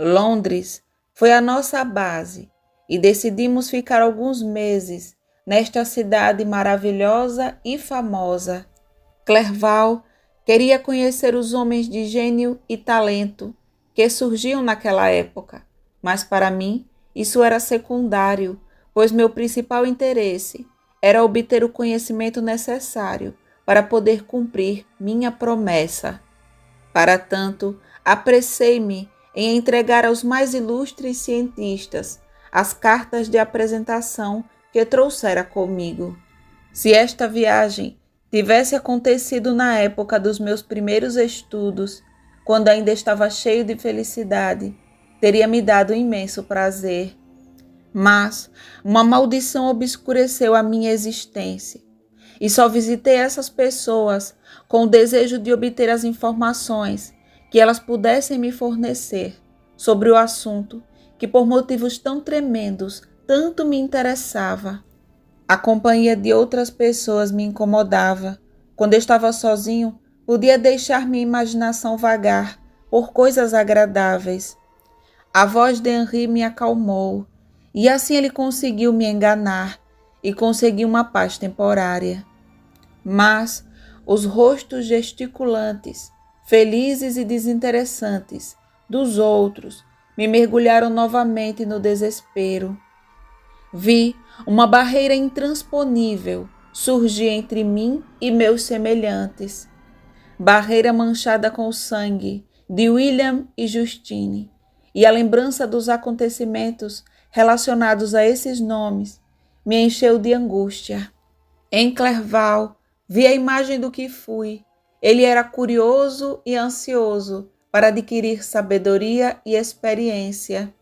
Londres foi a nossa base e decidimos ficar alguns meses nesta cidade maravilhosa e famosa. Clerval queria conhecer os homens de gênio e talento que surgiam naquela época, mas para mim isso era secundário, pois meu principal interesse era obter o conhecimento necessário para poder cumprir minha promessa. Para tanto, apressei-me em entregar aos mais ilustres cientistas as cartas de apresentação que trouxera comigo. Se esta viagem tivesse acontecido na época dos meus primeiros estudos, quando ainda estava cheio de felicidade, teria me dado imenso prazer. Mas uma maldição obscureceu a minha existência e só visitei essas pessoas com o desejo de obter as informações que elas pudessem me fornecer sobre o assunto que por motivos tão tremendos tanto me interessava. A companhia de outras pessoas me incomodava. Quando estava sozinho, podia deixar minha imaginação vagar por coisas agradáveis. A voz de Henri me acalmou, e assim ele conseguiu me enganar e consegui uma paz temporária. Mas os rostos gesticulantes, felizes e desinteressantes dos outros me mergulharam novamente no desespero. Vi uma barreira intransponível surgir entre mim e meus semelhantes. Barreira manchada com o sangue de William e Justine, e a lembrança dos acontecimentos relacionados a esses nomes me encheu de angústia. Em Clerval, vi a imagem do que fui. Ele era curioso e ansioso para adquirir sabedoria e experiência.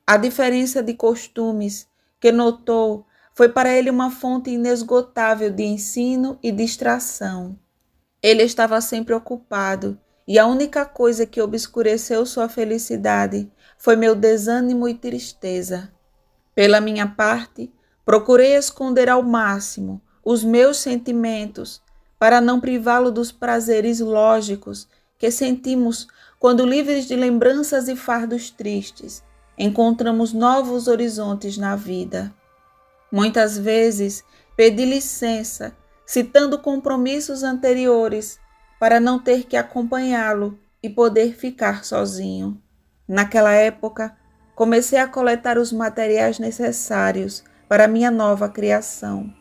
A diferença de costumes que notou foi para ele uma fonte inesgotável de ensino e distração. Ele estava sempre ocupado e a única coisa que obscureceu sua felicidade foi meu desânimo e tristeza. Pela minha parte, procurei esconder ao máximo os meus sentimentos para não privá-lo dos prazeres lógicos que sentimos quando, livres de lembranças e fardos tristes, encontramos novos horizontes na vida. Muitas vezes pedi licença, citando compromissos anteriores, para não ter que acompanhá-lo e poder ficar sozinho. Naquela época, comecei a coletar os materiais necessários para minha nova criação,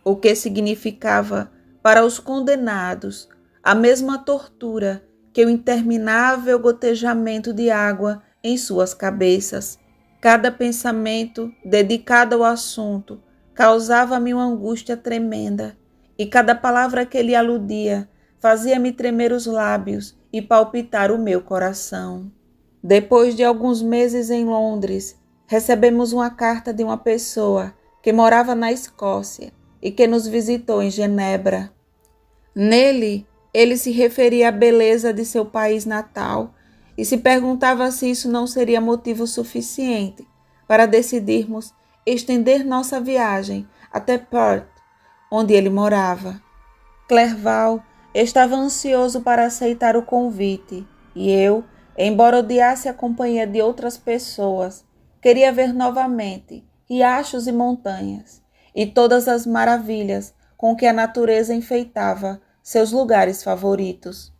o que significava para os condenados a mesma tortura que o interminável gotejamento de água em suas cabeças. Cada pensamento dedicado ao assunto causava-me uma angústia tremenda, e cada palavra que lhe aludia fazia-me tremer os lábios e palpitar o meu coração. Depois de alguns meses em Londres, recebemos uma carta de uma pessoa que morava na Escócia e que nos visitou em Genebra. Nele, ele se referia à beleza de seu país natal e se perguntava se isso não seria motivo suficiente para decidirmos estender nossa viagem até Perth, onde ele morava. Clerval estava ansioso para aceitar o convite e eu, embora odiasse a companhia de outras pessoas, queria ver novamente riachos e montanhas e todas as maravilhas com que a natureza enfeitava seus lugares favoritos.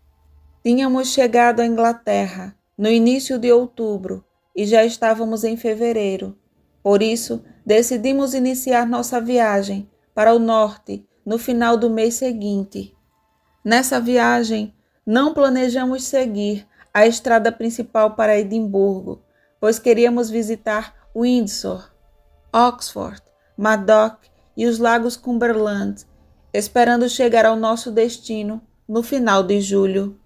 Tínhamos chegado à Inglaterra no início de outubro e já estávamos em fevereiro. Por isso, decidimos iniciar nossa viagem para o norte no final do mês seguinte. Nessa viagem, não planejamos seguir a estrada principal para Edimburgo, pois queríamos visitar Windsor, Oxford, Madoc e os lagos Cumberland, esperando chegar ao nosso destino no final de julho.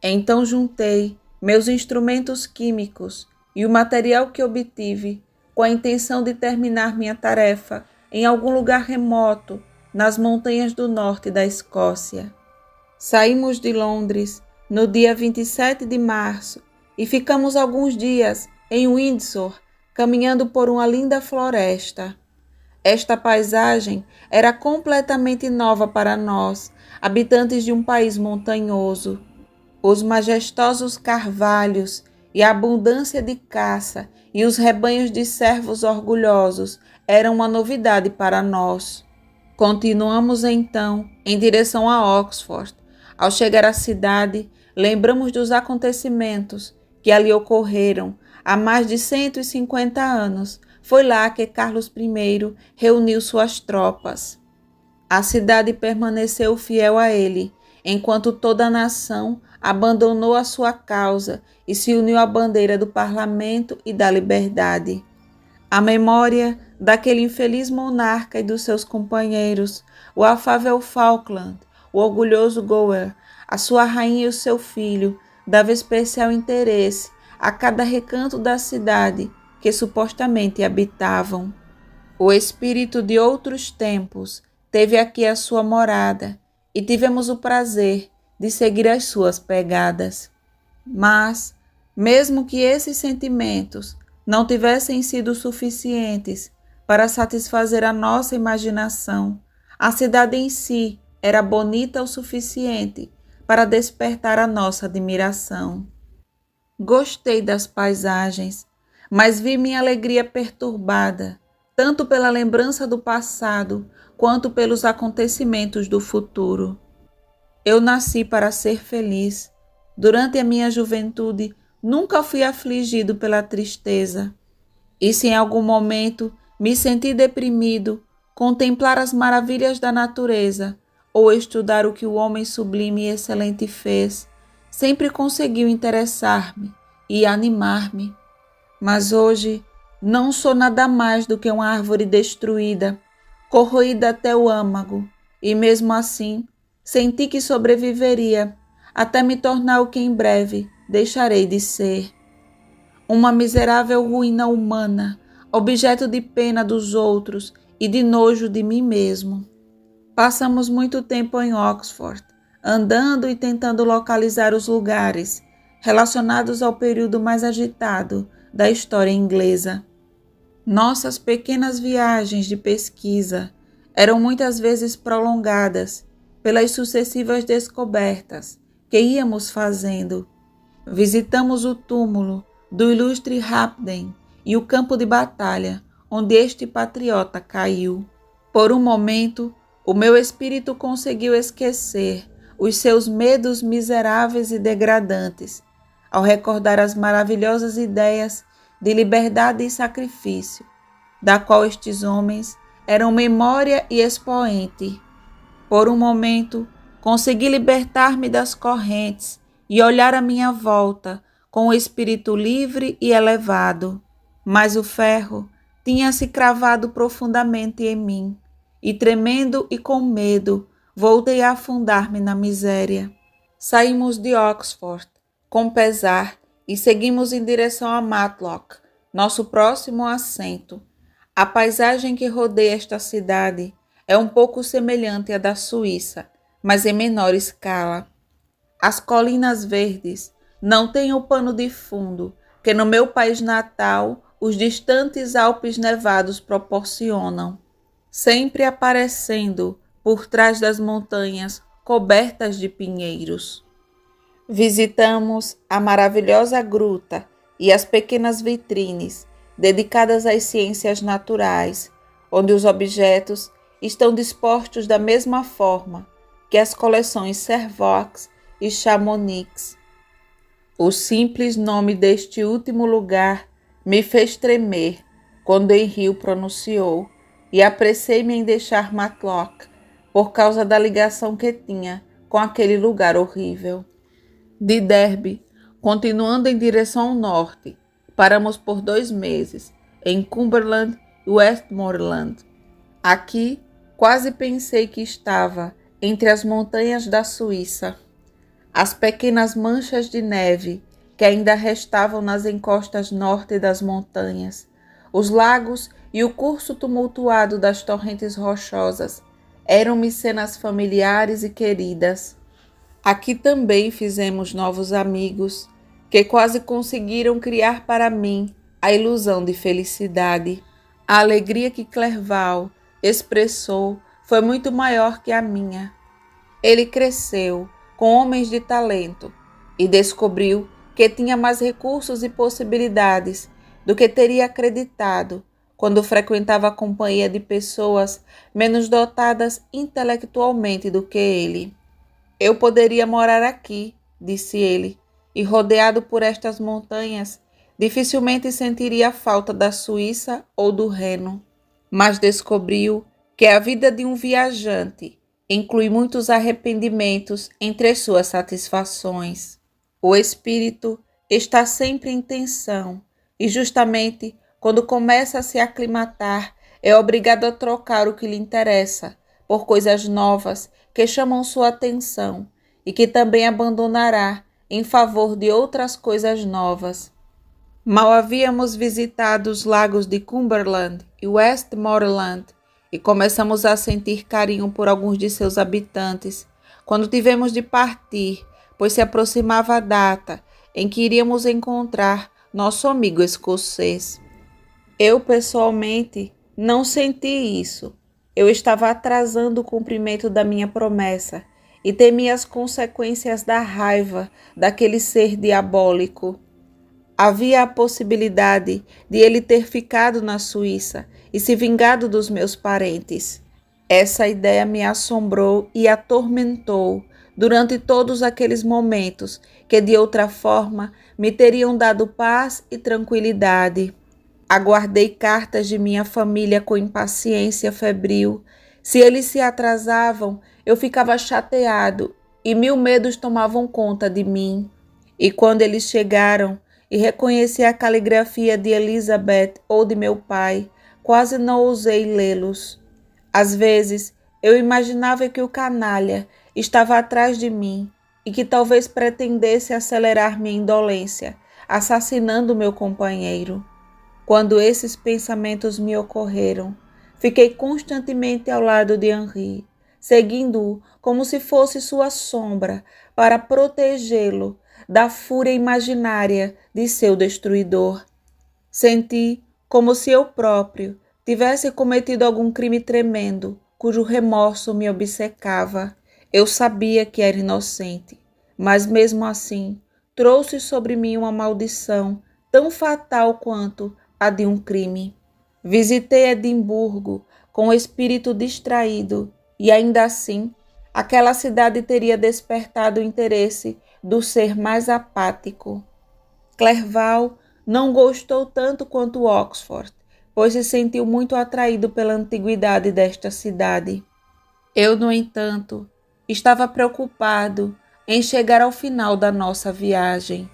Então juntei meus instrumentos químicos e o material que obtive com a intenção de terminar minha tarefa em algum lugar remoto nas montanhas do norte da Escócia. Saímos de Londres no dia 27 de março e ficamos alguns dias em Windsor, caminhando por uma linda floresta. Esta paisagem era completamente nova para nós, habitantes de um país montanhoso. Os majestosos carvalhos e a abundância de caça e os rebanhos de servos orgulhosos eram uma novidade para nós. Continuamos então em direção a Oxford. Ao chegar à cidade, lembramos dos acontecimentos que ali ocorreram há mais de 150 anos. Foi lá que Carlos I reuniu suas tropas. A cidade permaneceu fiel a ele, enquanto toda a nação abandonou a sua causa e se uniu à bandeira do parlamento e da liberdade. A memória daquele infeliz monarca e dos seus companheiros, o afável Falkland, o orgulhoso Gower, a sua rainha e o seu filho, dava especial interesse a cada recanto da cidade que supostamente habitavam. O espírito de outros tempos teve aqui a sua morada e tivemos o prazer de seguir as suas pegadas. Mas, mesmo que esses sentimentos não tivessem sido suficientes para satisfazer a nossa imaginação, a cidade em si era bonita o suficiente para despertar a nossa admiração. Gostei das paisagens, mas vi minha alegria perturbada, tanto pela lembrança do passado quanto pelos acontecimentos do futuro. Eu nasci para ser feliz. Durante a minha juventude, nunca fui afligido pela tristeza. E se em algum momento me senti deprimido, contemplar as maravilhas da natureza ou estudar o que o homem sublime e excelente fez, sempre conseguiu interessar-me e animar-me. Mas hoje não sou nada mais do que uma árvore destruída, corroída até o âmago, e mesmo assim senti que sobreviveria até me tornar o que em breve deixarei de ser. Uma miserável ruína humana, objeto de pena dos outros e de nojo de mim mesmo. Passamos muito tempo em Oxford, andando e tentando localizar os lugares relacionados ao período mais agitado da história inglesa. Nossas pequenas viagens de pesquisa eram muitas vezes prolongadas pelas sucessivas descobertas que íamos fazendo. Visitamos o túmulo do ilustre Hapden e o campo de batalha onde este patriota caiu. Por um momento, o meu espírito conseguiu esquecer os seus medos miseráveis e degradantes, ao recordar as maravilhosas ideias de liberdade e sacrifício, da qual estes homens eram memória e expoente. Por um momento, consegui libertar-me das correntes e olhar à minha volta com o espírito livre e elevado. Mas o ferro tinha se cravado profundamente em mim, e tremendo e com medo, voltei a afundar-me na miséria. Saímos de Oxford, com pesar, e seguimos em direção a Matlock, nosso próximo assento. A paisagem que rodeia esta cidade é um pouco semelhante à da Suíça, mas em menor escala. As colinas verdes não têm o pano de fundo que no meu país natal os distantes Alpes nevados proporcionam, sempre aparecendo por trás das montanhas cobertas de pinheiros. Visitamos a maravilhosa gruta e as pequenas vitrines dedicadas às ciências naturais, onde os objetos estão dispostos da mesma forma que as coleções Servox e Chamonix. O simples nome deste último lugar me fez tremer quando Henry o pronunciou, e apressei-me em deixar Matlock por causa da ligação que tinha com aquele lugar horrível. De Derby, continuando em direção ao norte, paramos por 2 meses em Cumberland e Westmoreland. Aqui quase pensei que estava entre as montanhas da Suíça. As pequenas manchas de neve que ainda restavam nas encostas norte das montanhas, os lagos e o curso tumultuado das torrentes rochosas eram-me cenas familiares e queridas. Aqui também fizemos novos amigos, que quase conseguiram criar para mim a ilusão de felicidade. A alegria que Clerval expressou foi muito maior que a minha. Ele cresceu com homens de talento e descobriu que tinha mais recursos e possibilidades do que teria acreditado quando frequentava a companhia de pessoas menos dotadas intelectualmente do que ele. Eu poderia morar aqui, disse ele, e rodeado por estas montanhas, dificilmente sentiria a falta da Suíça ou do Reno. Mas descobriu que a vida de um viajante inclui muitos arrependimentos entre as suas satisfações. O espírito está sempre em tensão e justamente quando começa a se aclimatar é obrigado a trocar o que lhe interessa por coisas novas que chamam sua atenção e que também abandonará em favor de outras coisas novas. Mal havíamos visitado os lagos de Cumberland e Westmoreland e começamos a sentir carinho por alguns de seus habitantes, quando tivemos de partir, pois se aproximava a data em que iríamos encontrar nosso amigo escocês. Eu, pessoalmente, não senti isso. Eu estava atrasando o cumprimento da minha promessa e temia as consequências da raiva daquele ser diabólico. Havia a possibilidade de ele ter ficado na Suíça e se vingado dos meus parentes. Essa ideia me assombrou e atormentou durante todos aqueles momentos que, de outra forma, me teriam dado paz e tranquilidade. Aguardei cartas de minha família com impaciência febril. Se eles se atrasavam, eu ficava chateado e 1000 medos tomavam conta de mim. E quando eles chegaram e reconheci a caligrafia de Elizabeth ou de meu pai, quase não ousei lê-los. Às vezes, eu imaginava que o canalha estava atrás de mim e que talvez pretendesse acelerar minha indolência, assassinando meu companheiro. Quando esses pensamentos me ocorreram, fiquei constantemente ao lado de Henri, seguindo-o como se fosse sua sombra, para protegê-lo da fúria imaginária de seu destruidor. Senti como se eu próprio tivesse cometido algum crime tremendo, cujo remorso me obcecava. Eu sabia que era inocente, mas mesmo assim trouxe sobre mim uma maldição tão fatal quanto a de um crime. Visitei Edimburgo com o espírito distraído e ainda assim aquela cidade teria despertado o interesse do ser mais apático. Clerval não gostou tanto quanto Oxford, pois se sentiu muito atraído pela antiguidade desta cidade. Eu, no entanto, estava preocupado em chegar ao final da nossa viagem.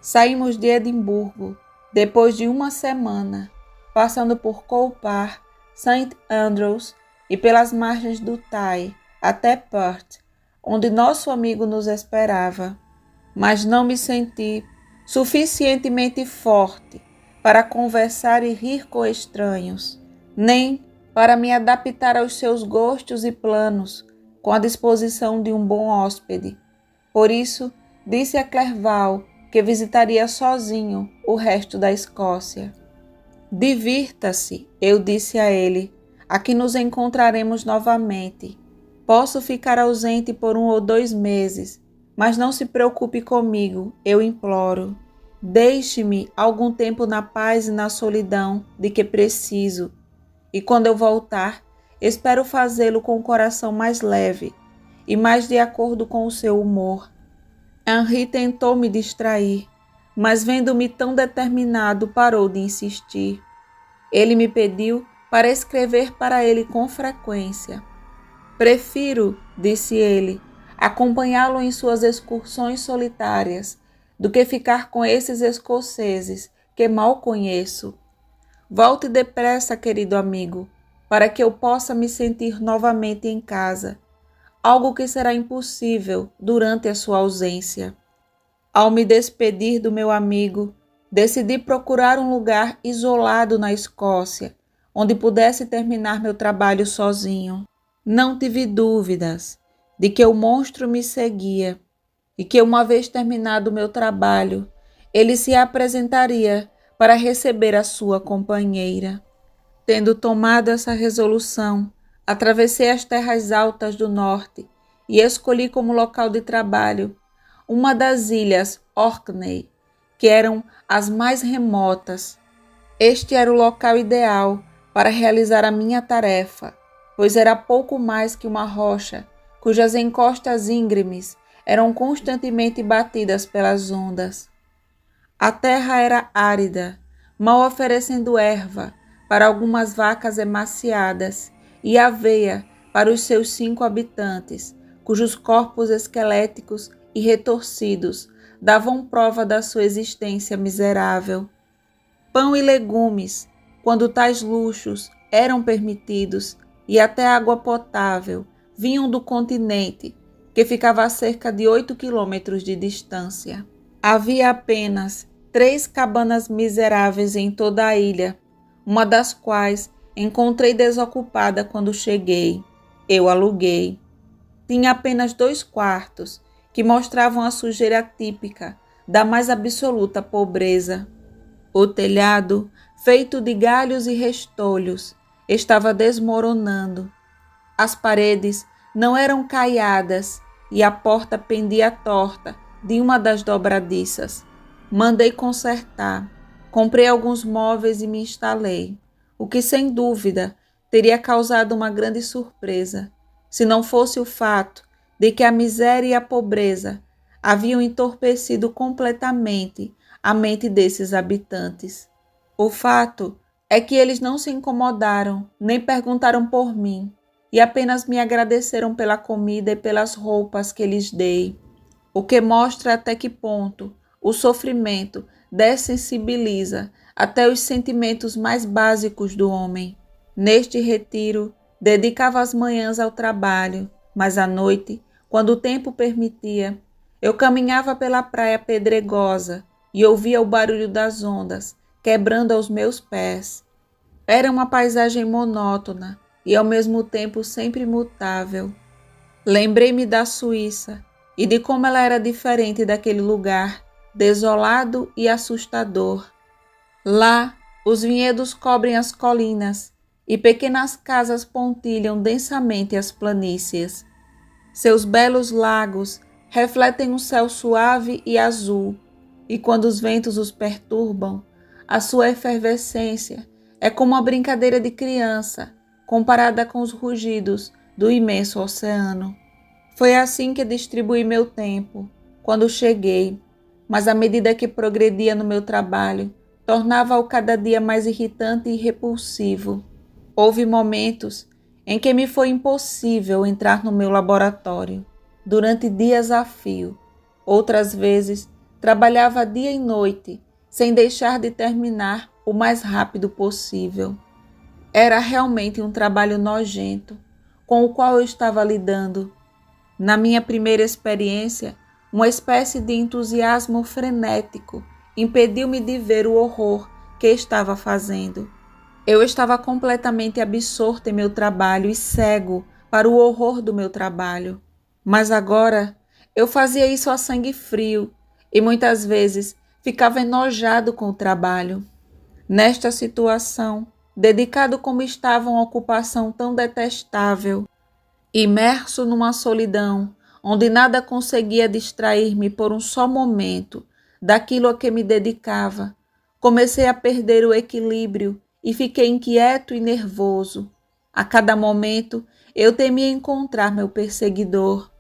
Saímos de Edimburgo depois de uma semana, passando por Colpar, St. Andrews e pelas margens do Tay até Perth, onde nosso amigo nos esperava. Mas não me senti suficientemente forte para conversar e rir com estranhos, nem para me adaptar aos seus gostos e planos com a disposição de um bom hóspede. Por isso, disse a Clerval que visitaria sozinho o resto da Escócia. Divirta-se, eu disse a ele, aqui nos encontraremos novamente. Posso ficar ausente por 1 ou 2 meses, mas não se preocupe comigo, eu imploro. Deixe-me algum tempo na paz e na solidão de que preciso, e quando eu voltar, espero fazê-lo com o coração mais leve e mais de acordo com o seu humor. Henri tentou me distrair, mas vendo-me tão determinado, parou de insistir. Ele me pediu para escrever para ele com frequência. Prefiro, disse ele, acompanhá-lo em suas excursões solitárias, do que ficar com esses escoceses que mal conheço. Volte depressa, querido amigo, para que eu possa me sentir novamente em casa, algo que será impossível durante a sua ausência. Ao me despedir do meu amigo, decidi procurar um lugar isolado na Escócia, onde pudesse terminar meu trabalho sozinho. Não tive dúvidas de que o monstro me seguia e que, uma vez terminado o meu trabalho, ele se apresentaria para receber a sua companheira. Tendo tomado essa resolução, atravessei as terras altas do norte e escolhi como local de trabalho uma das ilhas Orkney, que eram as mais remotas. Este era o local ideal para realizar a minha tarefa, pois era pouco mais que uma rocha, cujas encostas íngremes eram constantemente batidas pelas ondas. A terra era árida, mal oferecendo erva para algumas vacas emaciadas e aveia para os seus 5 habitantes, cujos corpos esqueléticos e retorcidos davam prova da sua existência miserável. Pão e legumes, quando tais luxos eram permitidos, e até água potável, vinham do continente, que ficava a cerca de 8 quilômetros de distância. Havia apenas 3 cabanas miseráveis em toda a ilha, uma das quais encontrei desocupada quando cheguei. Eu aluguei. Tinha apenas 2 quartos, que mostravam a sujeira típica da mais absoluta pobreza. O telhado, feito de galhos e restolhos, estava desmoronando. As paredes não eram caiadas e a porta pendia torta de uma das dobradiças. Mandei consertar, comprei alguns móveis e me instalei, o que sem dúvida teria causado uma grande surpresa, se não fosse o fato de que a miséria e a pobreza haviam entorpecido completamente a mente desses habitantes. O fato é que eles não se incomodaram, nem perguntaram por mim, e apenas me agradeceram pela comida e pelas roupas que lhes dei, o que mostra até que ponto o sofrimento dessensibiliza até os sentimentos mais básicos do homem. Neste retiro, dedicava as manhãs ao trabalho, mas à noite, quando o tempo permitia, eu caminhava pela praia pedregosa e ouvia o barulho das ondas quebrando aos meus pés. Era uma paisagem monótona e ao mesmo tempo sempre mutável. Lembrei-me da Suíça e de como ela era diferente daquele lugar, desolado e assustador. Lá, os vinhedos cobrem as colinas e pequenas casas pontilham densamente as planícies. Seus belos lagos refletem um céu suave e azul, e quando os ventos os perturbam, a sua efervescência é como uma brincadeira de criança, comparada com os rugidos do imenso oceano. Foi assim que distribuí meu tempo, quando cheguei, mas à medida que progredia no meu trabalho, tornava-o cada dia mais irritante e repulsivo. Houve momentos em que me foi impossível entrar no meu laboratório, durante dias a fio. Outras vezes, trabalhava dia e noite, sem deixar de terminar o mais rápido possível. Era realmente um trabalho nojento, com o qual eu estava lidando. Na minha primeira experiência, uma espécie de entusiasmo frenético impediu-me de ver o horror que estava fazendo. Eu estava completamente absorto em meu trabalho e cego para o horror do meu trabalho. Mas agora eu fazia isso a sangue frio e muitas vezes ficava enojado com o trabalho. Nesta situação, dedicado como estava a uma ocupação tão detestável, imerso numa solidão onde nada conseguia distrair-me por um só momento daquilo a que me dedicava, comecei a perder o equilíbrio e fiquei inquieto e nervoso. A cada momento eu temia encontrar meu perseguidor.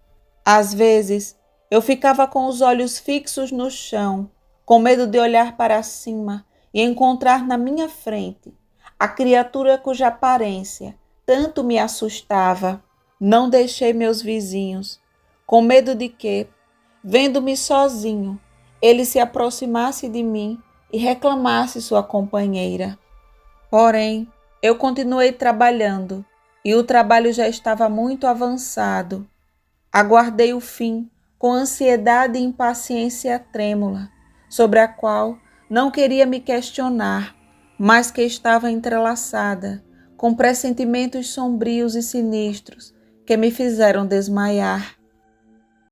Às vezes eu ficava com os olhos fixos no chão, com medo de olhar para cima e encontrar na minha frente a criatura cuja aparência tanto me assustava. Não deixei meus vizinhos, com medo de que, vendo-me sozinho, ele se aproximasse de mim e reclamasse sua companheira. Porém, eu continuei trabalhando e o trabalho já estava muito avançado. Aguardei o fim com ansiedade e impaciência trêmula, sobre a qual não queria me questionar, mas que estava entrelaçada com pressentimentos sombrios e sinistros que me fizeram desmaiar.